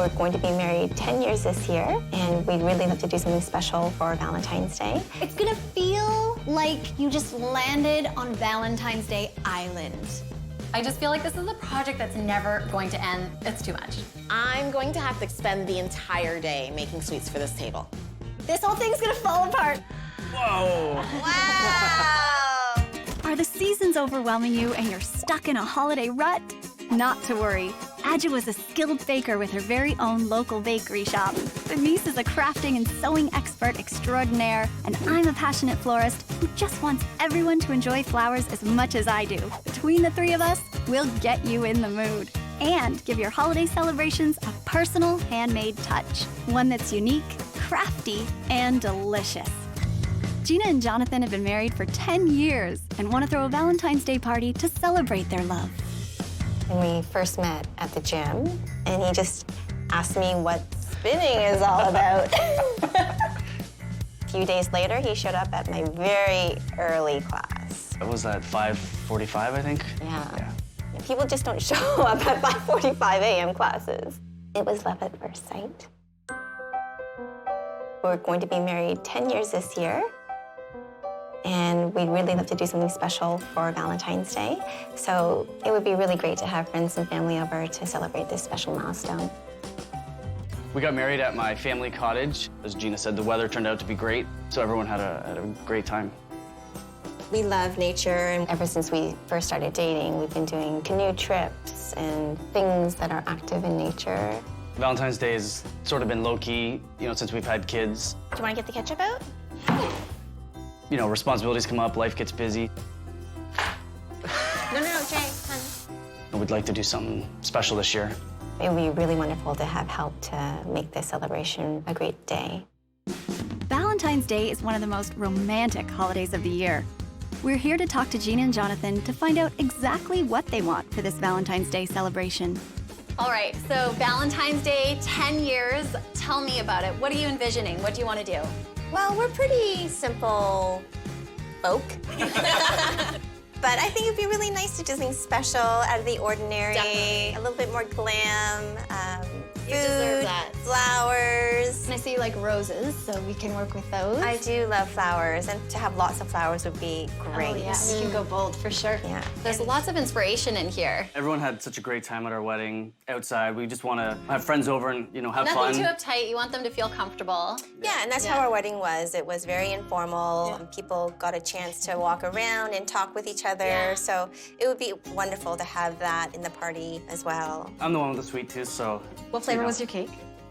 We're going to be married 10 years this year, and we'd really love to do something special for Valentine's Day. It's gonna feel like you just landed on Valentine's Day Island. I just feel like this is a project that's never going to end. It's too much. I'm going to have to spend the entire day making sweets for this table. This whole thing's gonna fall apart. Whoa! Wow! Are the seasons overwhelming you and you're stuck in a holiday rut? Not to worry. Adja was a skilled baker with her very own local bakery shop. Denise is a crafting and sewing expert extraordinaire, and I'm a passionate florist who just wants everyone to enjoy flowers as much as I do. Between the three of us, we'll get you in the mood and give your holiday celebrations a personal, handmade touch. One that's unique, crafty, and delicious. Jina and Jonathan have been married for 10 years and want to throw a Valentine's Day party to celebrate their love. When we first met at the gym, and he just asked me what spinning is all about. A few days later, he showed up at my very early class. It was at 5:45, I think. Yeah. People just don't show up at 5:45 a.m. classes. It was love at first sight. We're going to be married 10 years this year, and we'd really love to do something special for Valentine's Day. So it would be really great to have friends and family over to celebrate this special milestone. We got married at my family cottage. As Gina said, the weather turned out to be great, so everyone had a great time. We love nature, and ever since we first started dating, we've been doing canoe trips and things that are active in nature. Valentine's Day has sort of been low-key, since we've had kids. Do you wanna get the ketchup out? Responsibilities come up, life gets busy. No, Jay, honey. And we'd like to do something special this year. It would be really wonderful to have help to make this celebration a great day. Valentine's Day is one of the most romantic holidays of the year. We're here to talk to Jina and Jonathan to find out exactly what they want for this Valentine's Day celebration. All right, so Valentine's Day, 10 years. Tell me about it. What are you envisioning? What do you want to do? Well, we're pretty simple folk. But I think it'd be really nice to do something special, out of the ordinary. Definitely. A little bit more glam, You deserve food, that. flowers. And I see you like roses, so we can work with those. I do love flowers, and to have lots of flowers would be great. Oh, yeah, we can go bold for sure. Yeah. There's lots of inspiration in here. Everyone had such a great time at our wedding outside. We just want to have friends over and, have fun. Nothing too uptight. You want them to feel comfortable. Yeah, and that's how our wedding was. It was very informal. And people got a chance to walk around and talk with each other. Yeah. So it would be wonderful to have that in the party as well. I'm the one with the sweet tooth, so... What flavor was your cake?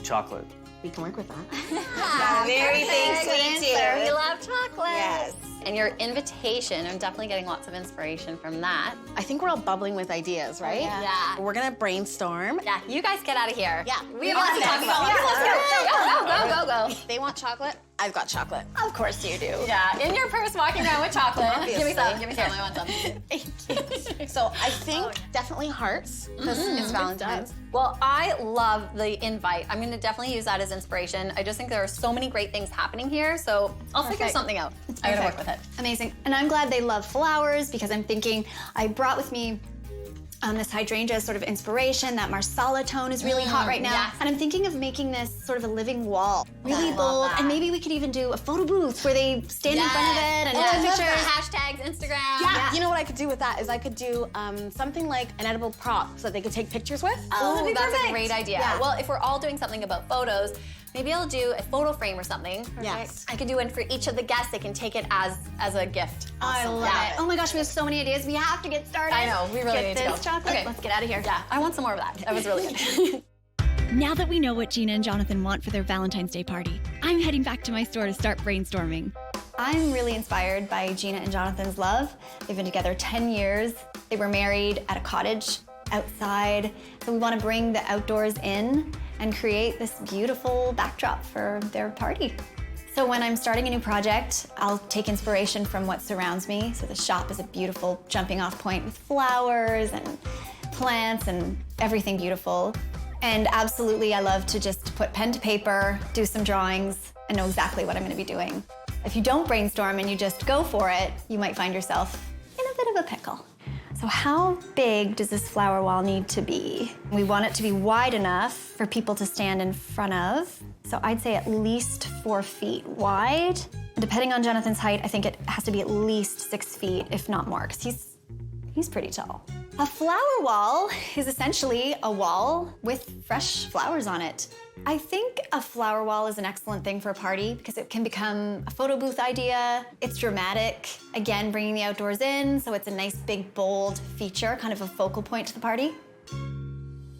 Chocolate. We can work with that. Very big sweet tooth. We love chocolate. Yes. And your invitation, I'm definitely getting lots of inspiration from that. I think we're all bubbling with ideas, right? Yeah. We're gonna brainstorm. Yeah, you guys get out of here. Yeah, We have lots to talk about. Yeah, Let's go. Go. They want chocolate. I've got chocolate. Of course you do. Yeah, in your purse, walking around with chocolate. Give me some. I want some. So I think definitely hearts, because it's Valentine's. Well, I love the invite. I'm gonna definitely use that as inspiration. I just think there are so many great things happening here, so I'll figure Perfect. something out. I gotta work with it. Amazing. And I'm glad they love flowers because I'm thinking I brought with me this hydrangea as sort of inspiration. That marsala tone is really hot right now. yes. And I'm thinking of making this sort of a living wall. Really love bold. that. And maybe we could even do a photo booth where they stand in front of it and I take love pictures. that. Hashtags, Instagram. Yeah. You know what I could do with that is I could do something like an edible prop so that they could take pictures with. Oh, that'd be that's perfect. a great idea. Yeah. Well, if we're all doing something about photos, maybe I'll do a photo frame or something. Yes. I could do one for each of the guests. They can take it as a gift. I love it. Oh my gosh, we have so many ideas. We have to get started. I know, we really get need to this go. chocolate. Okay. Let's get out of here. Yeah, I want some more of that. That was really good. Now that we know what Jina and Jonathan want for their Valentine's Day party, I'm heading back to my store to start brainstorming. I'm really inspired by Jina and Jonathan's love. They've been together 10 years. They were married at a cottage outside. So we want to bring the outdoors in and create this beautiful backdrop for their party. So when I'm starting a new project, I'll take inspiration from what surrounds me. So the shop is a beautiful jumping off point with flowers and plants and everything beautiful. And absolutely, I love to just put pen to paper, do some drawings, and know exactly what I'm gonna be doing. If you don't brainstorm and you just go for it, you might find yourself in a bit of a pickle. So how big does this flower wall need to be? We want it to be wide enough for people to stand in front of. So I'd say at least 4 feet wide. Depending on Jonathan's height, I think it has to be at least 6 feet, if not more, because he's pretty tall. A flower wall is essentially a wall with fresh flowers on it. I think a flower wall is an excellent thing for a party because it can become a photo booth idea. It's dramatic, again, bringing the outdoors in, so it's a nice, big, bold feature, kind of a focal point to the party.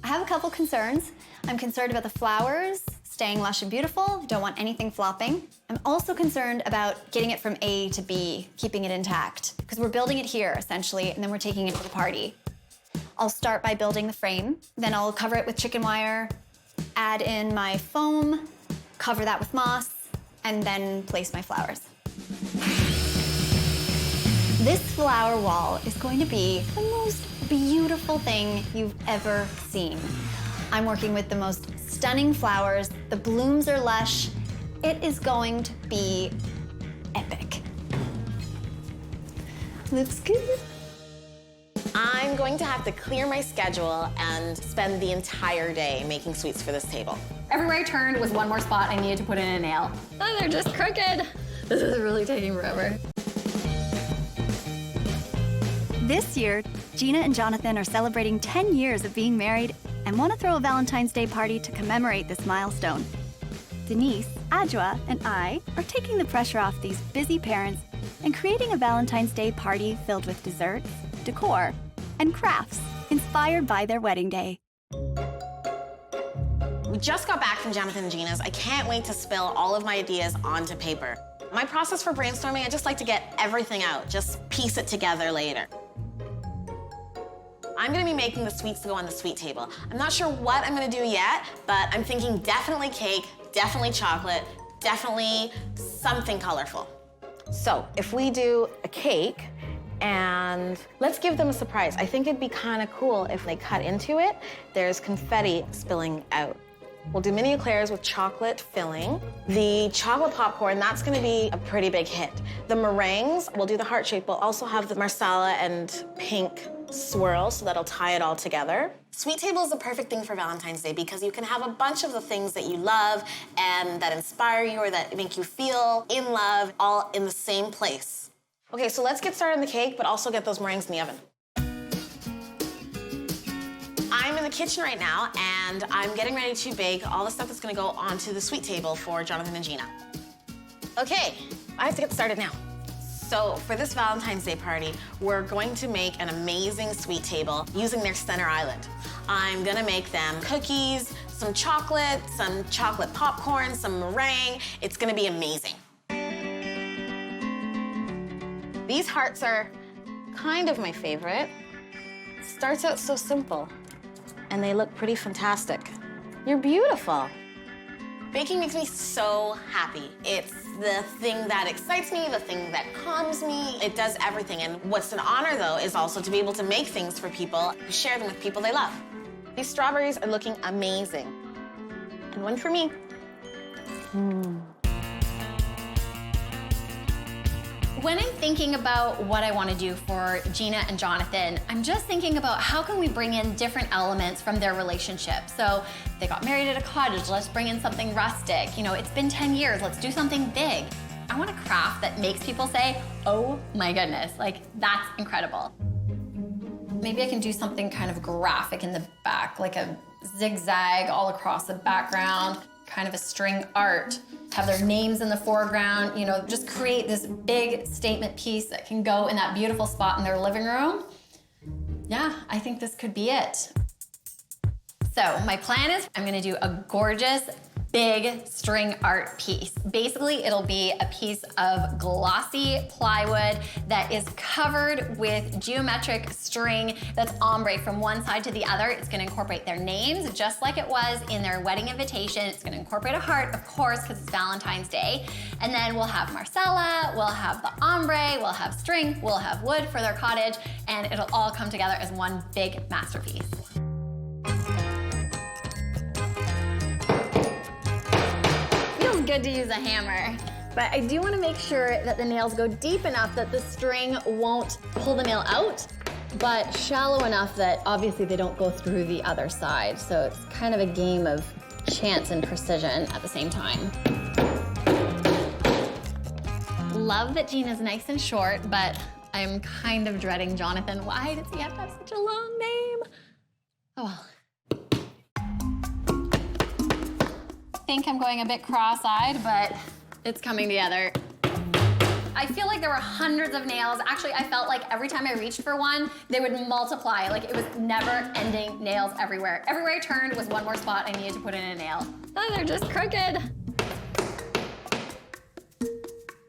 I have a couple concerns. I'm concerned about the flowers staying lush and beautiful. Don't want anything flopping. I'm also concerned about getting it from A to B, keeping it intact, because we're building it here, essentially, and then we're taking it to the party. I'll start by building the frame, then I'll cover it with chicken wire, add in my foam, cover that with moss, and then place my flowers. This flower wall is going to be the most beautiful thing you've ever seen. I'm working with the most stunning flowers. The blooms are lush. It is going to be epic. Looks good. I'm going to have to clear my schedule and spend the entire day making sweets for this table. Everywhere I turned was one more spot I needed to put in a nail. Oh, they're just crooked. This is really taking forever. This year, Jina and Jonathan are celebrating 10 years of being married and want to throw a Valentine's Day party to commemorate this milestone. Denise, Adjoa, and I are taking the pressure off these busy parents and creating a Valentine's Day party filled with desserts, decor, and crafts inspired by their wedding day. We just got back from Jonathan and Gina's. I can't wait to spill all of my ideas onto paper. My process for brainstorming, I just like to get everything out, just piece it together later. I'm gonna be making the sweets to go on the sweet table. I'm not sure what I'm gonna do yet, but I'm thinking definitely cake, definitely chocolate, definitely something colorful. So if we do a cake, and let's give them a surprise. I think it'd be kind of cool if they cut into it, there's confetti spilling out. We'll do mini eclairs with chocolate filling. The chocolate popcorn, that's gonna be a pretty big hit. The meringues, we'll do the heart shape. We'll also have the marsala and pink swirl, so that'll tie it all together. Sweet table is the perfect thing for Valentine's Day because you can have a bunch of the things that you love and that inspire you or that make you feel in love all in the same place. Okay, so let's get started on the cake, but also get those meringues in the oven. I'm in the kitchen right now, and I'm getting ready to bake all the stuff that's gonna go onto the sweet table for Jonathan and Jina. Okay, I have to get started now. So for this Valentine's Day party, we're going to make an amazing sweet table using their center island. I'm gonna make them cookies, some chocolate popcorn, some meringue. It's gonna be amazing. These hearts are kind of my favorite. It starts out so simple, and they look pretty fantastic. You're beautiful. Baking makes me so happy. It's the thing that excites me, the thing that calms me. It does everything, and what's an honor, though, is also to be able to make things for people, share them with people they love. These strawberries are looking amazing. And one for me. When I'm thinking about what I want to do for Jina and Jonathan, I'm just thinking about how can we bring in different elements from their relationship. So they got married at a cottage, let's bring in something rustic. You know, it's been 10 years, let's do something big. I want a craft that makes people say, oh my goodness, like that's incredible. Maybe I can do something kind of graphic in the back, like a zigzag all across the background, kind of a string art. Have their names in the foreground, you know, just create this big statement piece that can go in that beautiful spot in their living room. Yeah, I think this could be it. So my plan is I'm gonna do a gorgeous, big string art piece. Basically, it'll be a piece of glossy plywood that is covered with geometric string that's ombre from one side to the other. It's gonna incorporate their names just like it was in their wedding invitation. It's gonna incorporate a heart, of course, because it's Valentine's Day. And then we'll have marsala, we'll have the ombre, we'll have string, we'll have wood for their cottage, and it'll all come together as one big masterpiece. Good to use a hammer, but I do want to make sure that the nails go deep enough that the string won't pull the nail out. but shallow enough that obviously they don't go through the other side. So it's kind of a game of chance and precision at the same time. Love that Gina's nice and short, but I'm kind of dreading Jonathan. Why does he have to have such a long name? Oh well. I think I'm going a bit cross-eyed, but it's coming together. I feel like there were hundreds of nails. Actually, I felt like every time I reached for one, they would multiply. Like it was never-ending nails everywhere. Everywhere I turned was one more spot I needed to put in a nail. Oh, they're just crooked.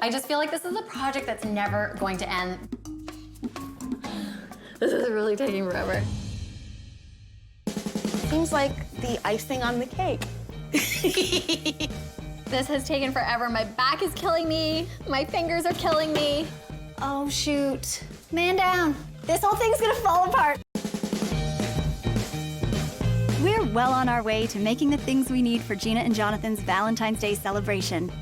I just feel like this is a project that's never going to end. This is really taking forever. Seems like the icing on the cake. This has taken forever. My back is killing me. My fingers are killing me. Oh, shoot. Man down. This whole thing's gonna fall apart. We're well on our way to making the things we need for Jina and Jonathan's Valentine's Day celebration.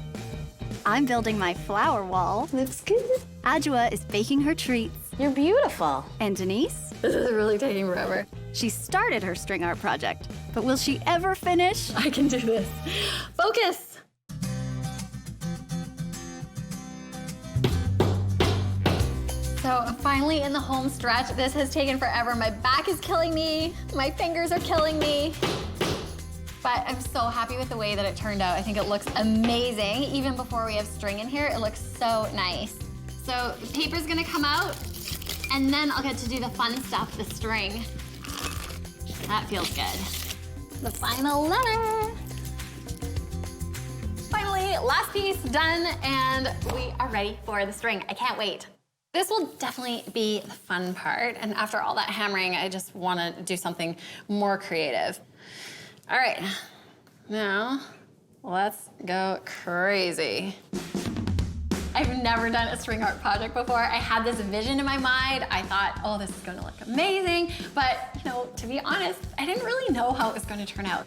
I'm building my flower wall. Looks good. Adjoa is baking her treats. You're beautiful. And Denise? This is really taking forever. She started her string art project, but will she ever finish? I can do this. Focus. So finally in the home stretch. This has taken forever. My back is killing me. My fingers are killing me. But I'm so happy with the way that it turned out. I think it looks amazing. Even before we have string in here, it looks so nice. So the paper's gonna come out, and then I'll get to do the fun stuff, the string. That feels good. The final letter. Finally, last piece done, and we are ready for the string. I can't wait. This will definitely be the fun part, and after all that hammering, I just wanna do something more creative. All right, now let's go crazy. I've never done a string art project before. I had this vision in my mind. I thought, oh, this is gonna look amazing. But, you know, to be honest, I didn't really know how it was gonna turn out.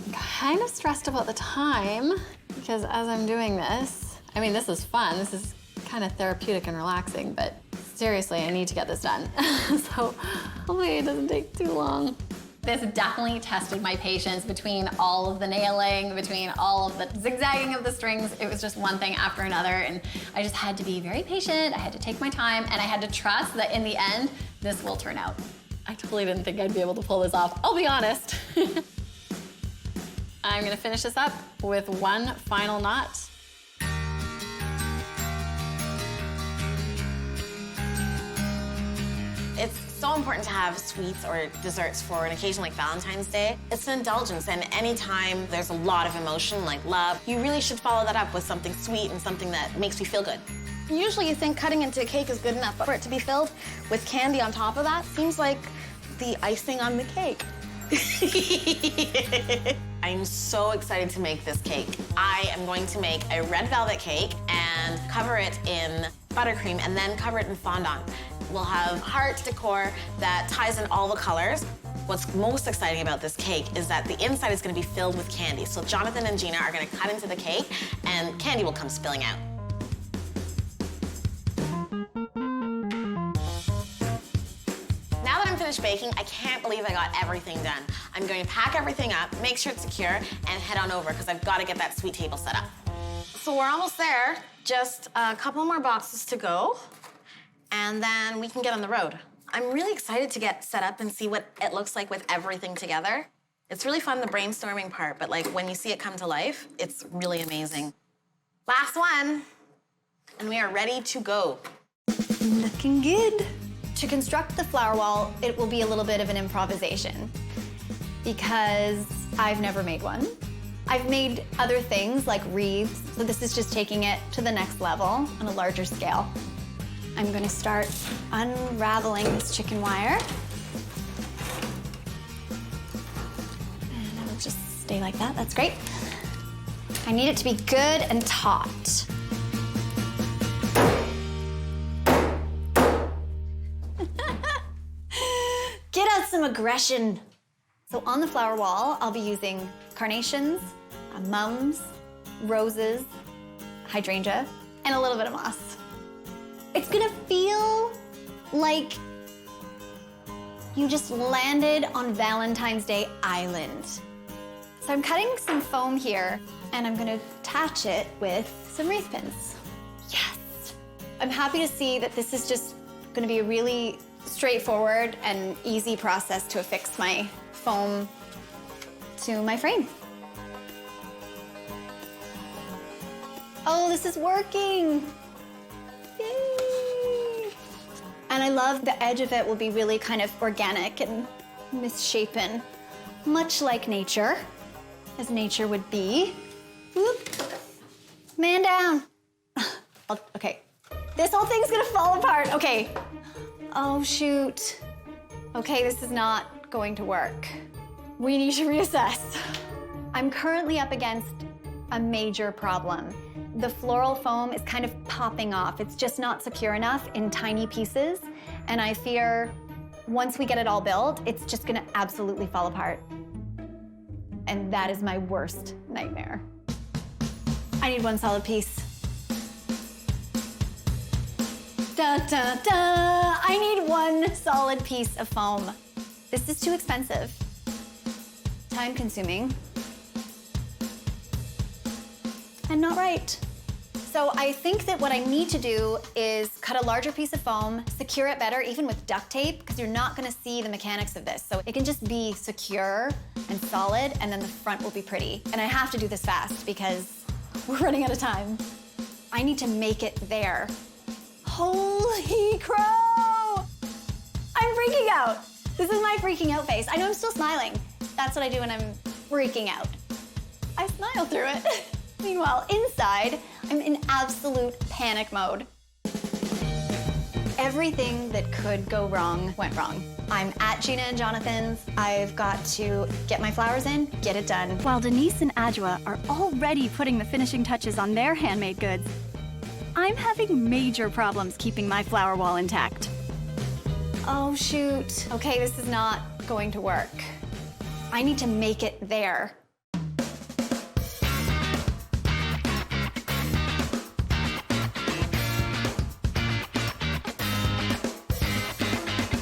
I'm kind of stressed about the time because as I'm doing this, I mean, this is fun. This is kind of therapeutic and relaxing, but seriously, I need to get this done. So hopefully it doesn't take too long. This definitely tested my patience between all of the nailing, between all of the zigzagging of the strings. It was just one thing after another, and I just had to be very patient. I had to take my time, and I had to trust that in the end, this will turn out. I totally didn't think I'd be able to pull this off, I'll be honest. I'm gonna finish this up with one final knot. It's so important to have sweets or desserts for an occasion like Valentine's Day. It's an indulgence, and anytime there's a lot of emotion like love, you really should follow that up with something sweet and something that makes you feel good. Usually you think cutting into a cake is good enough, but for it to be filled with candy on top of that seems like the icing on the cake. I'm so excited to make this cake. I am going to make a red velvet cake and cover it in buttercream and then cover it in fondant. We'll have heart decor that ties in all the colors. What's most exciting about this cake is that the inside is going to be filled with candy. So Jonathan and Jina are going to cut into the cake and candy will come spilling out. Now that I'm finished baking, I can't believe I got everything done. I'm going to pack everything up, make sure it's secure, and head on over because I've got to get that sweet table set up. So we're almost there. Just a couple more boxes to go, and then we can get on the road. I'm really excited to get set up and see what it looks like with everything together. It's really fun, the brainstorming part, but like when you see it come to life, it's really amazing. Last one, and we are ready to go. Looking good. To construct the flower wall, it will be a little bit of an improvisation because I've never made one. I've made other things like wreaths, so this is just taking it to the next level on a larger scale. I'm going to start unraveling this chicken wire. And it'll just stay like that, that's great. I need it to be good and taut. Get out some aggression. So on the flower wall, I'll be using carnations, mums, roses, hydrangea, and a little bit of moss. It's gonna feel like You just landed on Valentine's Day Island. So I'm cutting some foam here, and I'm gonna attach it with some wreath pins. Yes! I'm happy to see that this is just gonna be a really straightforward and easy process to affix my foam to my frame. Oh, this is working! Yay! And I love the edge of it will be really kind of organic and misshapen, much like nature, as nature would be. Whoop. Man down. Okay, this whole thing's gonna fall apart. Okay. Oh, shoot. Okay, this is not going to work. We need to reassess. I'm currently up against a major problem. The floral foam is kind of popping off. It's just not secure enough in tiny pieces. And I fear once we get it all built, it's just gonna absolutely fall apart. And that is my worst nightmare. I need one solid piece. Da, da, da. I need one solid piece of foam. This is too expensive. Time consuming. And not right. So I think that what I need to do is cut a larger piece of foam, secure it better, even with duct tape, because you're not gonna see the mechanics of this. So it can just be secure and solid, and then the front will be pretty. And I have to do this fast because we're running out of time. I need to make it there. Holy crow! I'm freaking out. This is my freaking out face. I know I'm still smiling. That's what I do when I'm freaking out. I smile through it. Meanwhile, inside, I'm in absolute panic mode. Everything that could go wrong went wrong. I'm at Jina and Jonathan's. I've got to get my flowers in, get it done. While Denise and Adjoa are already putting the finishing touches on their handmade goods, I'm having major problems keeping my flower wall intact. Oh, shoot. Okay, this is not going to work. I need to make it there.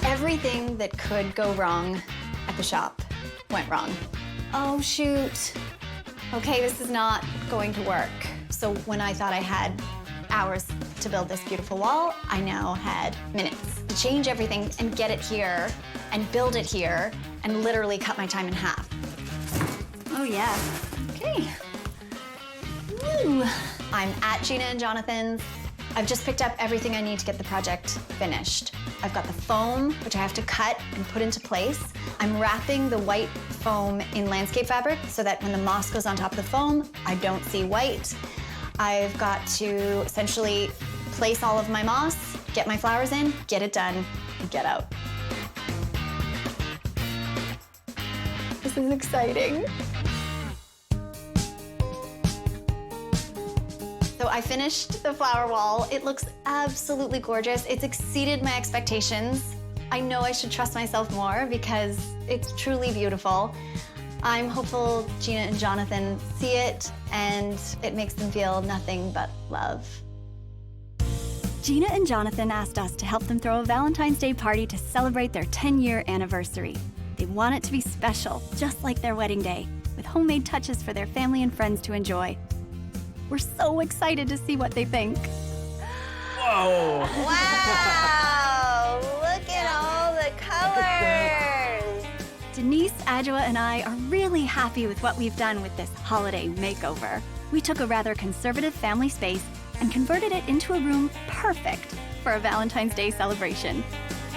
Everything that could go wrong at the shop went wrong. Oh, shoot. Okay, this is not going to work. So when I thought I had hours to build this beautiful wall, I now had minutes to change everything and get it here and build it here and literally cut my time in half. Oh yeah, okay. Woo. I'm at Jina and Jonathan's. I've just picked up everything I need to get the project finished. I've got the foam, which I have to cut and put into place. I'm wrapping the white foam in landscape fabric so that when the moss goes on top of the foam, I don't see white. I've got to essentially place all of my moss, get my flowers in, get it done, and get out. This is exciting. So I finished the flower wall. It looks absolutely gorgeous. It's exceeded my expectations. I know I should trust myself more because it's truly beautiful. I'm hopeful Jina and Jonathan see it and it makes them feel nothing but love. Jina and Jonathan asked us to help them throw a Valentine's Day party to celebrate their 10-year anniversary. They want it to be special, just like their wedding day, with homemade touches for their family and friends to enjoy. We're so excited to see what they think. Whoa! Wow! Look at all the colors! Denise, Adjoa, and I are really happy with what we've done with this holiday makeover. We took a rather conservative family space and converted it into a room perfect for a Valentine's Day celebration.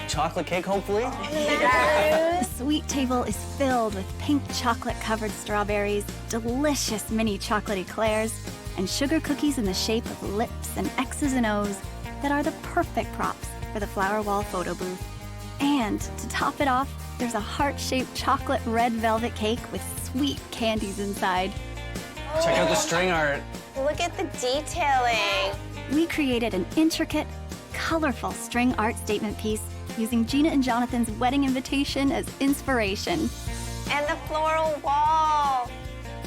Chocolate cake, hopefully? The sweet table is filled with pink chocolate-covered strawberries, delicious mini chocolate eclairs, and sugar cookies in the shape of lips and X's and O's that are the perfect props for the flower wall photo booth. And to top it off, there's a heart-shaped chocolate red velvet cake with sweet candies inside. Check out the string art. Look at the detailing. We created an intricate, colorful string art statement piece using Jina and Jonathan's wedding invitation as inspiration. And the floral wall.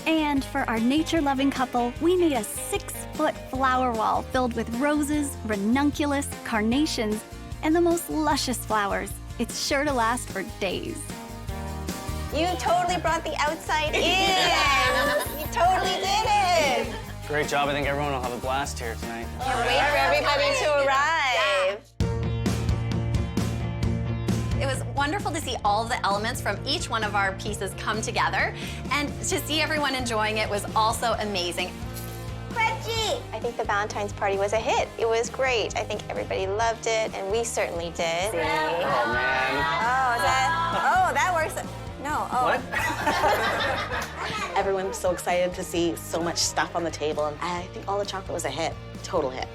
And for our nature-loving couple, we made a 6-foot flower wall filled with roses, ranunculus, carnations, and the most luscious flowers, It's sure to last for days. You totally brought the outside in. You totally did it. Great job. I think everyone will have a blast here tonight. Can't wait for everybody to arrive. It was wonderful to see all of the elements from each one of our pieces come together, and to see everyone enjoying it was also amazing. Reggie! I think the Valentine's party was a hit. It was great. I think everybody loved it, and we certainly did. Oh, man. Oh, that works. No, oh. What? Everyone's so excited to see so much stuff on the table. And I think all the chocolate was a hit, total hit.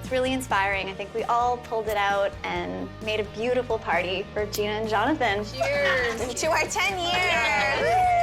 It's really inspiring. I think we all pulled it out and made a beautiful party for Jina and Jonathan. To our 10 years.